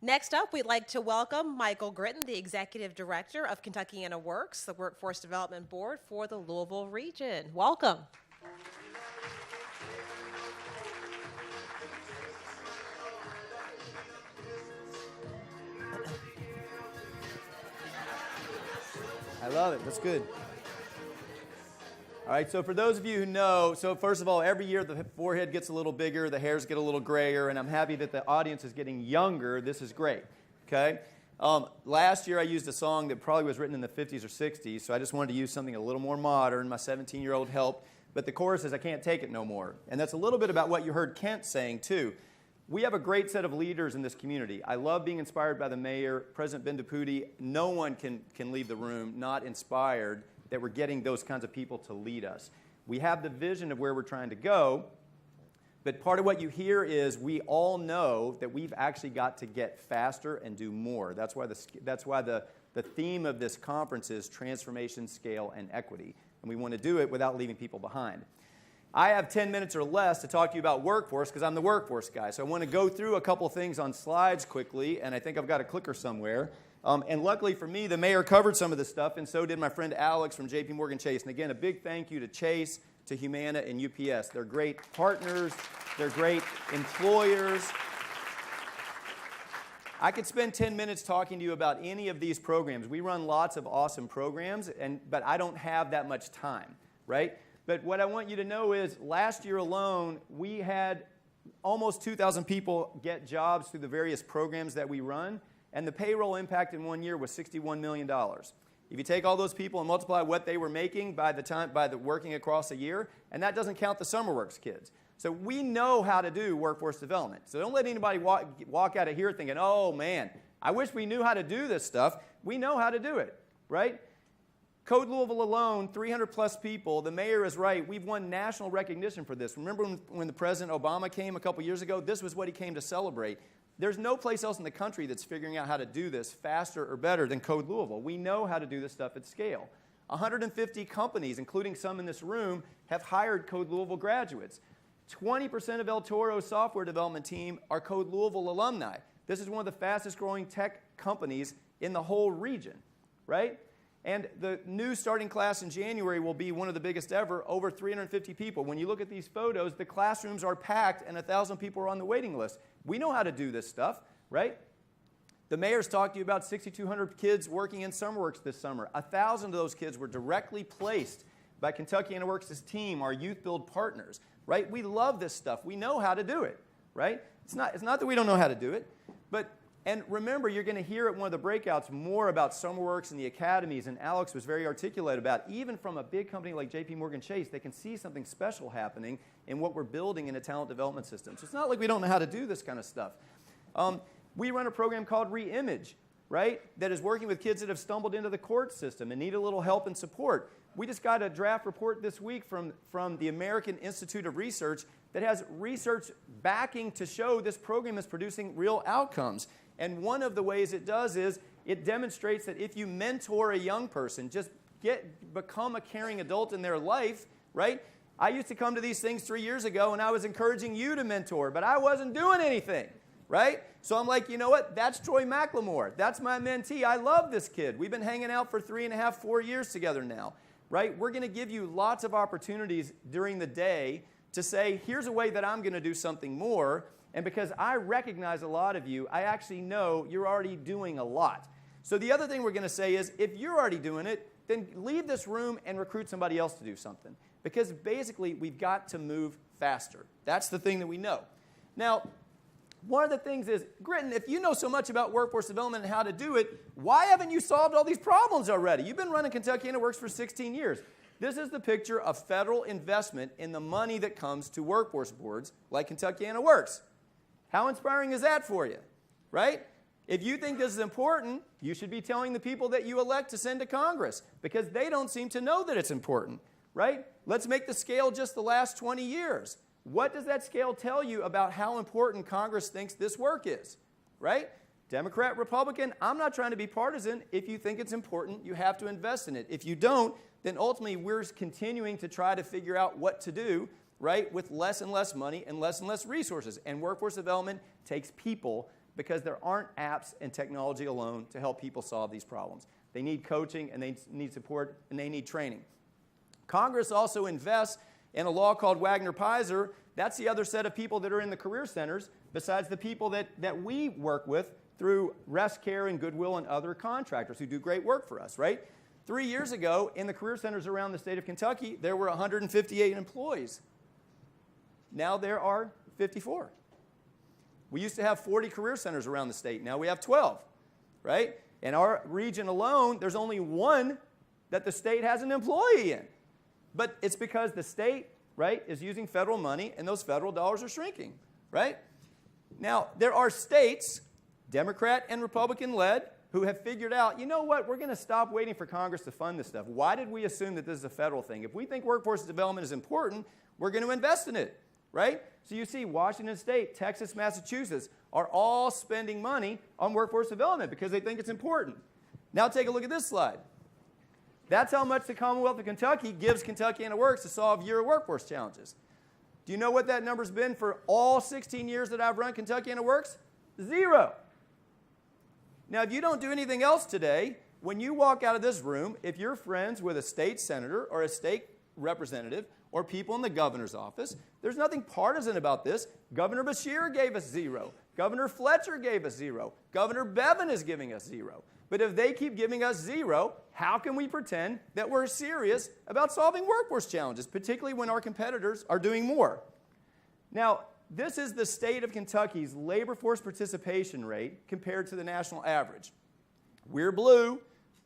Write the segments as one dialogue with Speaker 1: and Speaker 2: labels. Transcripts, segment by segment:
Speaker 1: Next up, we'd like to welcome Michael Gritton, the Executive Director of KentuckianaWorks, the Workforce Development Board for the Louisville region. Welcome.
Speaker 2: I love it. That's good. All right, so for those of you who know, so first of all, every year the forehead gets a little bigger, the hairs get a little grayer, and I'm happy that the audience is getting younger. This is great, okay? Last year I used a song that probably was written in the 50s or 60s, so I just wanted to use something a little more modern. My 17-year-old helped, but the chorus is, I can't take it no more. And that's a little bit about what you heard Kent saying, too. We have a great set of leaders in this community. I love being inspired by the mayor, President Bendapudi. No one can leave the room not inspired that we're getting those kinds of people to lead us. We have the vision of where we're trying to go, but part of what you hear is we all know that we've actually got to get faster and do more. That's why the theme of this conference is transformation, scale, and equity. And we want to do it without leaving people behind. I have 10 minutes or less to talk to you about workforce because I'm the workforce guy. So I want to go through a couple things on slides quickly, and I think I've got a clicker somewhere. And luckily for me, the mayor covered some of this stuff, and so did my friend Alex from JPMorgan Chase. And again, a big thank you to Chase, to Humana, and UPS. They're great partners. They're great employers. I could spend 10 minutes talking to you about any of these programs. We run lots of awesome programs, but I don't have that much time, right? But what I want you to know is last year alone, we had almost 2,000 people get jobs through the various programs that we run, and the payroll impact in 1 year was $61 million. If you take all those people and multiply what they were making by the working across a year, and that doesn't count the SummerWorks kids. So we know how to do workforce development. So don't let anybody walk out of here thinking, oh man, I wish we knew how to do this stuff. We know how to do it, right? Code Louisville alone, 300 plus people. The mayor is right. We've won national recognition for this. Remember when the President Obama came a couple years ago? This was what he came to celebrate. There's no place else in the country that's figuring out how to do this faster or better than Code Louisville. We know how to do this stuff at scale. 150 companies, including some in this room, have hired Code Louisville graduates. 20% of El Toro's software development team are Code Louisville alumni. This is one of the fastest growing tech companies in the whole region, right? And the new starting class in January will be one of the biggest ever, over 350 people. When you look at these photos, the classrooms are packed and 1,000 people are on the waiting list. We know how to do this stuff, right? The mayor's talked to you about 6,200 kids working in SummerWorks this summer. 1,000 of those kids were directly placed by KentuckianaWorks' team, our youth build partners, right? We love this stuff. We know how to do it, right? It's not that we don't know how to do it, and remember, you're going to hear at one of the breakouts more about SummerWorks and the academies, and Alex was very articulate about, even from a big company like JPMorgan Chase, they can see something special happening in what we're building in a talent development system. So it's not like we don't know how to do this kind of stuff. We run a program called Reimage, right, that is working with kids that have stumbled into the court system and need a little help and support. We just got a draft report this week from the American Institute of Research that has research backing to show this program is producing real outcomes. And one of the ways it does is it demonstrates that if you mentor a young person, just become a caring adult in their life, right? I used to come to these things 3 years ago, and I was encouraging you to mentor, but I wasn't doing anything, right? So I'm like, you know what? That's Troy McLemore. That's my mentee. I love this kid. We've been hanging out for 3.5, 4 years together now, right? We're going to give you lots of opportunities during the day to say, here's a way that I'm going to do something more. And because I recognize a lot of you, I actually know you're already doing a lot. So the other thing we're going to say is, if you're already doing it, then leave this room and recruit somebody else to do something. Because basically, we've got to move faster. That's the thing that we know. Now, one of the things is, Gritton, if you know so much about workforce development and how to do it, why haven't you solved all these problems already? You've been running KentuckianaWorks for 16 years. This is the picture of federal investment in the money that comes to workforce boards like KentuckianaWorks. How inspiring is that for you, right? If you think this is important, you should be telling the people that you elect to send to Congress because they don't seem to know that it's important, right? Let's make the scale just the last 20 years. What does that scale tell you about how important Congress thinks this work is, right? Democrat, Republican, I'm not trying to be partisan. If you think it's important, you have to invest in it. If you don't, then ultimately we're continuing to try to figure out what to do, right, with less and less money and less resources. And workforce development takes people because there aren't apps and technology alone to help people solve these problems. They need coaching, and they need support, and they need training. Congress also invests in a law called Wagner-Pizer. That's the other set of people that are in the career centers, besides the people that we work with through Rest Care and Goodwill and other contractors who do great work for us, right? 3 years ago, in the career centers around the state of Kentucky, there were 158 employees. Now there are 54. We used to have 40 career centers around the state. Now we have 12, right? In our region alone, there's only one that the state has an employee in. But it's because the state, right, is using federal money, and those federal dollars are shrinking, right? Now, there are states, Democrat and Republican-led, who have figured out, you know what, we're going to stop waiting for Congress to fund this stuff. Why did we assume that this is a federal thing? If we think workforce development is important, we're going to invest in it, right? So you see Washington State, Texas, Massachusetts are all spending money on workforce development because they think it's important. Now take a look at this slide. That's how much the Commonwealth of Kentucky gives KentuckianaWorks to solve year workforce challenges. Do you know what that number's been for all 16 years that I've run KentuckianaWorks? 0. Now, if you don't do anything else today, when you walk out of this room, if you're friends with a state senator or a state representative or people in the governor's office, there's nothing partisan about this. Governor Beshear gave us 0. Governor Fletcher gave us 0. Governor Bevin is giving us 0. But if they keep giving us 0, how can we pretend that we're serious about solving workforce challenges, particularly when our competitors are doing more? Now, this is the state of Kentucky's labor force participation rate compared to the national average. We're blue.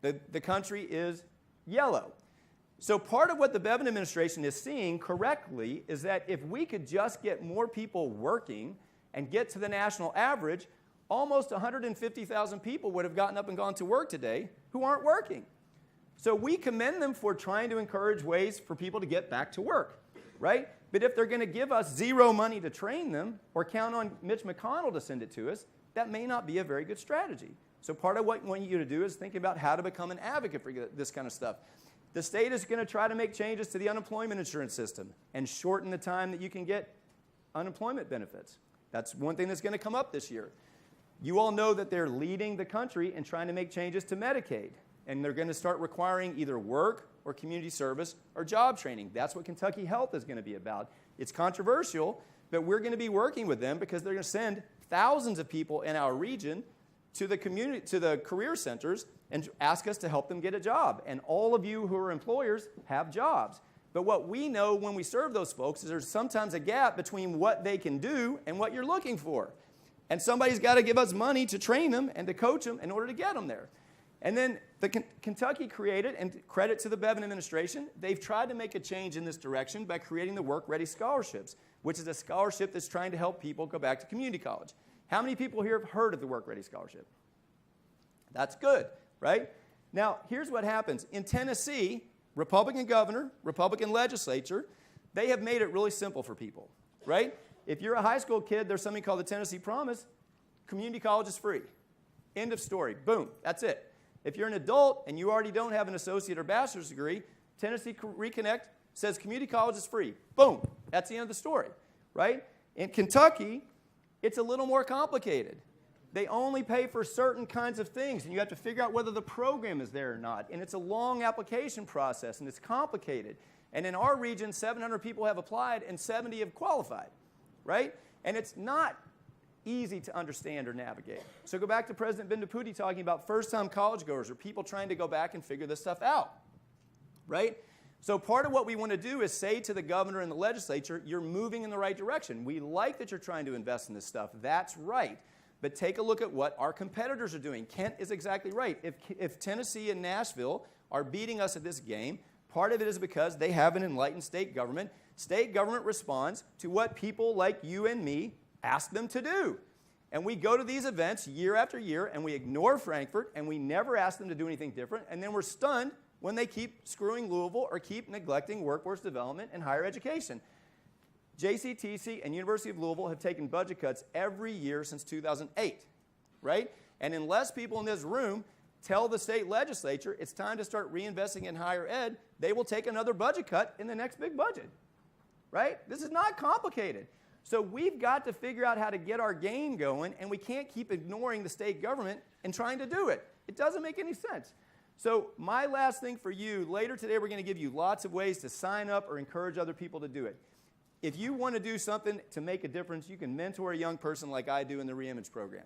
Speaker 2: The country is yellow. So part of what the Bevin administration is seeing correctly is that if we could just get more people working and get to the national average, almost 150,000 people would have gotten up and gone to work today who aren't working. So we commend them for trying to encourage ways for people to get back to work, right? But if they're going to give us 0 money to train them or count on Mitch McConnell to send it to us, that may not be a very good strategy. So part of what we want you to do is think about how to become an advocate for this kind of stuff. The state is going to try to make changes to the unemployment insurance system and shorten the time that you can get unemployment benefits. That's one thing that's going to come up this year. You all know that they're leading the country in trying to make changes to Medicaid, and they're going to start requiring either work or community service or job training. That's what Kentucky Health is going to be about. It's controversial, but we're going to be working with them because they're going to send thousands of people in our region to the community, to the career centers, and ask us to help them get a job. And all of you who are employers have jobs. But what we know when we serve those folks is there's sometimes a gap between what they can do and what you're looking for. And somebody's got to give us money to train them and to coach them in order to get them there. And then Kentucky created, and credit to the Bevin administration, they've tried to make a change in this direction by creating the Work Ready Scholarships, which is a scholarship that's trying to help people go back to community college. How many people here have heard of the Work Ready Scholarship? That's good, right? Now, here's what happens. In Tennessee, Republican governor, Republican legislature, they have made it really simple for people, right? If you're a high school kid, there's something called the Tennessee Promise. Community college is free. End of story. Boom. That's it. If you're an adult and you already don't have an associate or bachelor's degree, Tennessee Reconnect says community college is free. Boom. That's the end of the story, right? In Kentucky, it's a little more complicated. They only pay for certain kinds of things, and you have to figure out whether the program is there or not. And it's a long application process, and it's complicated. And in our region, 700 people have applied, and 70 have qualified, right? And it's not easy to understand or navigate. So go back to President Bindapudi talking about first-time college goers or people trying to go back and figure this stuff out, right? So part of what we want to do is say to the governor and the legislature, you're moving in the right direction. We like that you're trying to invest in this stuff. That's right. But take a look at what our competitors are doing. Kent is exactly right. If Tennessee and Nashville are beating us at this game, part of it is because they have an enlightened state government. State government responds to what people like you and me ask them to do. And we go to these events year after year, and we ignore Frankfurt, and we never ask them to do anything different, and then we're stunned when they keep screwing Louisville or keep neglecting workforce development and higher education. JCTC and University of Louisville have taken budget cuts every year since 2008, right? And unless people in this room tell the state legislature it's time to start reinvesting in higher ed, they will take another budget cut in the next big budget, right? This is not complicated. So we've got to figure out how to get our game going, and we can't keep ignoring the state government and trying to do it. It doesn't make any sense. So my last thing for you, later today we're going to give you lots of ways to sign up or encourage other people to do it. If you want to do something to make a difference, you can mentor a young person like I do in the Reimage program.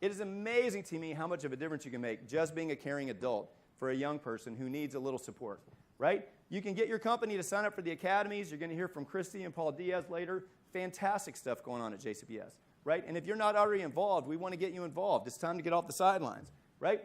Speaker 2: It is amazing to me how much of a difference you can make just being a caring adult for a young person who needs a little support, right? You can get your company to sign up for the academies. You're going to hear from Christy and Paul Diaz later. Fantastic stuff going on at JCPS, right? And if you're not already involved, we want to get you involved. It's time to get off the sidelines, right?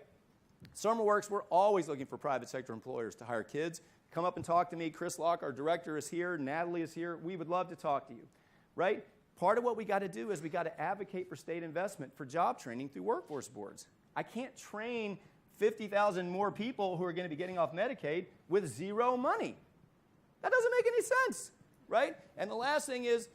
Speaker 2: SummerWorks, we're always looking for private sector employers to hire kids. Come up and talk to me. Chris Locke, our director, is here. Natalie is here. We would love to talk to you, right? Part of what we got to do is we got to advocate for state investment for job training through workforce boards. I can't train 50,000 more people who are going to be getting off Medicaid with zero money. That doesn't make any sense, right? And the last thing is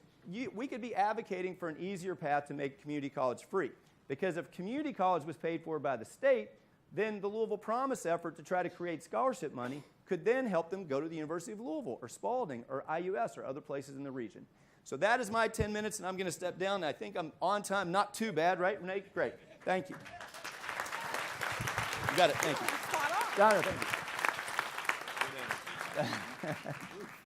Speaker 2: we could be advocating for an easier path to make community college free. Because if community college was paid for by the state, then the Louisville Promise effort to try to create scholarship money could then help them go to the University of Louisville or Spalding or IUS or other places in the region. So that is my 10 minutes, and I'm going to step down. I think I'm on time. Not too bad, right, Renee? Great. Thank you. You got it. Thank you.
Speaker 1: Spot on.
Speaker 2: Donna, thank you.